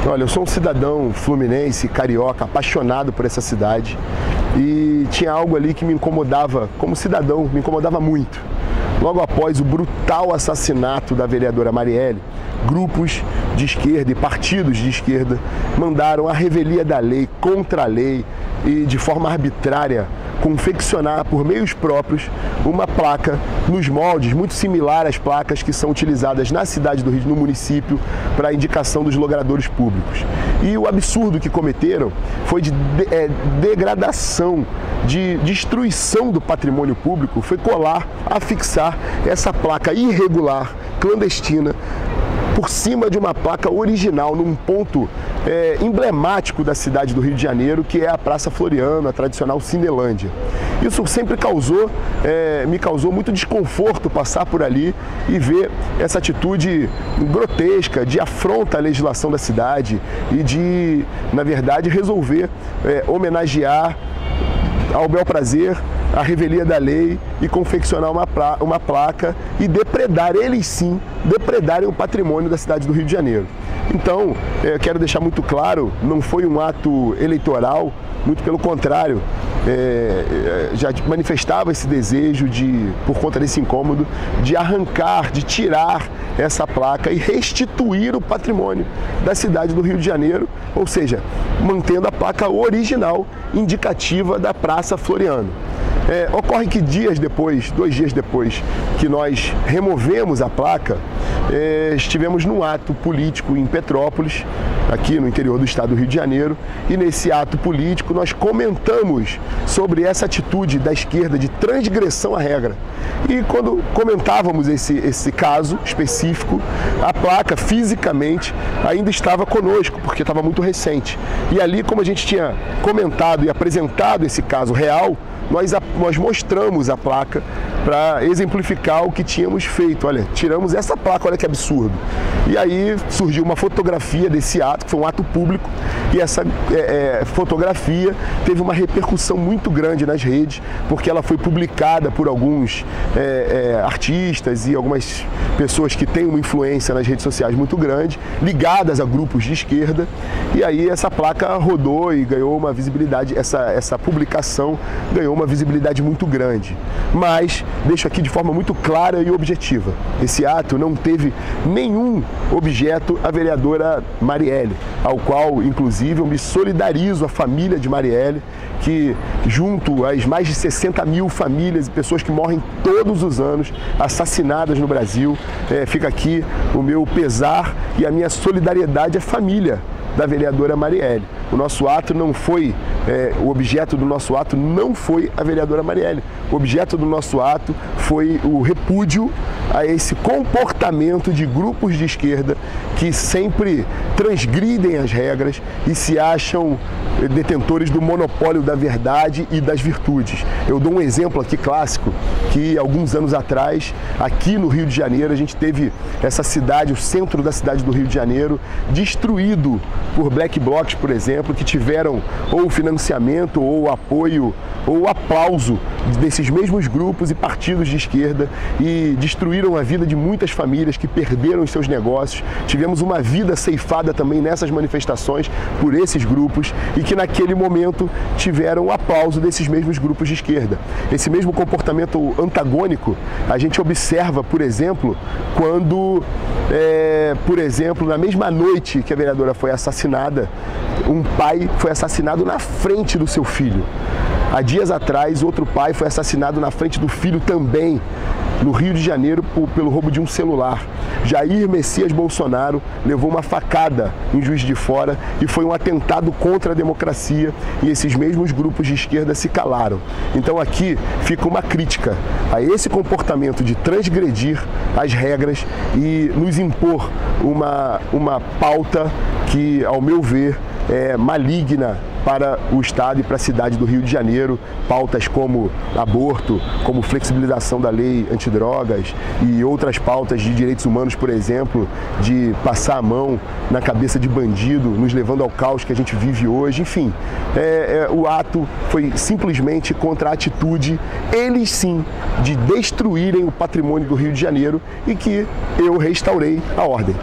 Olha, eu sou um cidadão fluminense, carioca, apaixonado por essa cidade e tinha algo ali que me incomodava, como cidadão, me incomodava muito. Logo após o brutal assassinato da vereadora Marielle, grupos de esquerda e partidos de esquerda mandaram a revelia da lei, contra a lei e de forma arbitrária confeccionar por meios próprios uma placa nos moldes muito similar às placas que são utilizadas na cidade do Rio, no município, para a indicação dos logradouros públicos. E o absurdo que cometeram foi de degradação, de destruição do patrimônio público, foi colar, afixar essa placa irregular, clandestina, por cima de uma placa original, num ponto emblemático da cidade do Rio de Janeiro, que é a Praça Floriano, a tradicional Cinelândia. Isso sempre me causou muito desconforto passar por ali e ver essa atitude grotesca de afronta à legislação da cidade e de, na verdade, resolver homenagear ao bel prazer a revelia da lei e confeccionar uma placa e depredar, eles sim, depredarem o patrimônio da cidade do Rio de Janeiro. Então, eu quero deixar muito claro, não foi um ato eleitoral, muito pelo contrário, já manifestava esse desejo por conta desse incômodo, de arrancar, de tirar essa placa e restituir o patrimônio da cidade do Rio de Janeiro, ou seja, mantendo a placa original indicativa da Praça Floriano. Ocorre que 2 dias depois que nós removemos a placa, estivemos num ato político em Petrópolis, aqui no interior do estado do Rio de Janeiro, e nesse ato político nós comentamos sobre essa atitude da esquerda de transgressão à regra. E quando comentávamos esse caso específico, a placa fisicamente ainda estava conosco, porque estava muito recente. E ali, como a gente tinha comentado e apresentado esse caso real, nós mostramos a placa para exemplificar o que tínhamos feito. Olha, tiramos essa placa, olha que absurdo. E aí surgiu uma fotografia desse ato, que foi um ato público, e essa fotografia teve uma repercussão muito grande nas redes, porque ela foi publicada por alguns artistas e algumas pessoas que têm uma influência nas redes sociais muito grande, ligadas a grupos de esquerda, e aí essa placa rodou e ganhou uma visibilidade, essa publicação ganhou uma visibilidade muito grande. Mas deixo aqui de forma muito clara e objetiva, esse ato não teve nenhum objeto a vereadora Marielle, ao qual, inclusive, eu me solidarizo a família de Marielle, que junto às mais de 60 mil famílias e pessoas que morrem todos os anos, assassinadas no Brasil, fica aqui o meu pesar e a minha solidariedade à família da vereadora Marielle. O nosso ato não foi, o objeto do nosso ato não foi a vereadora Marielle. O objeto do nosso ato foi o repúdio a esse comportamento de grupos de esquerda que sempre transgridem as regras e se acham detentores do monopólio da verdade e das virtudes. Eu dou um exemplo aqui clássico, que alguns anos atrás, aqui no Rio de Janeiro, a gente teve essa cidade, o centro da cidade do Rio de Janeiro, destruído por black blocs, por exemplo, que tiveram ou financiamento, ou apoio, ou aplauso desses mesmos grupos e partidos de esquerda e destruíram a vida de muitas famílias que perderam os seus negócios. Tivemos uma vida ceifada também nessas manifestações por esses grupos e que naquele momento tiveram o aplauso desses mesmos grupos de esquerda. Esse mesmo comportamento antagônico a gente observa, por exemplo, quando, na mesma noite que a vereadora foi assassinada, um pai foi assassinado na frente do seu filho. Há dias atrás, outro pai foi assassinado na frente do filho também, no Rio de Janeiro, pelo roubo de um celular. Jair Messias Bolsonaro levou uma facada em Juiz de Fora e foi um atentado contra a democracia e esses mesmos grupos de esquerda se calaram. Então aqui fica uma crítica a esse comportamento de transgredir as regras e nos impor uma pauta que, ao meu ver, é maligna para o Estado e para a cidade do Rio de Janeiro, pautas como aborto, como flexibilização da lei antidrogas e outras pautas de direitos humanos, por exemplo, de passar a mão na cabeça de bandido, nos levando ao caos que a gente vive hoje. Enfim, o ato foi simplesmente contra a atitude, eles sim, de destruírem o patrimônio do Rio de Janeiro e que eu restaurei a ordem.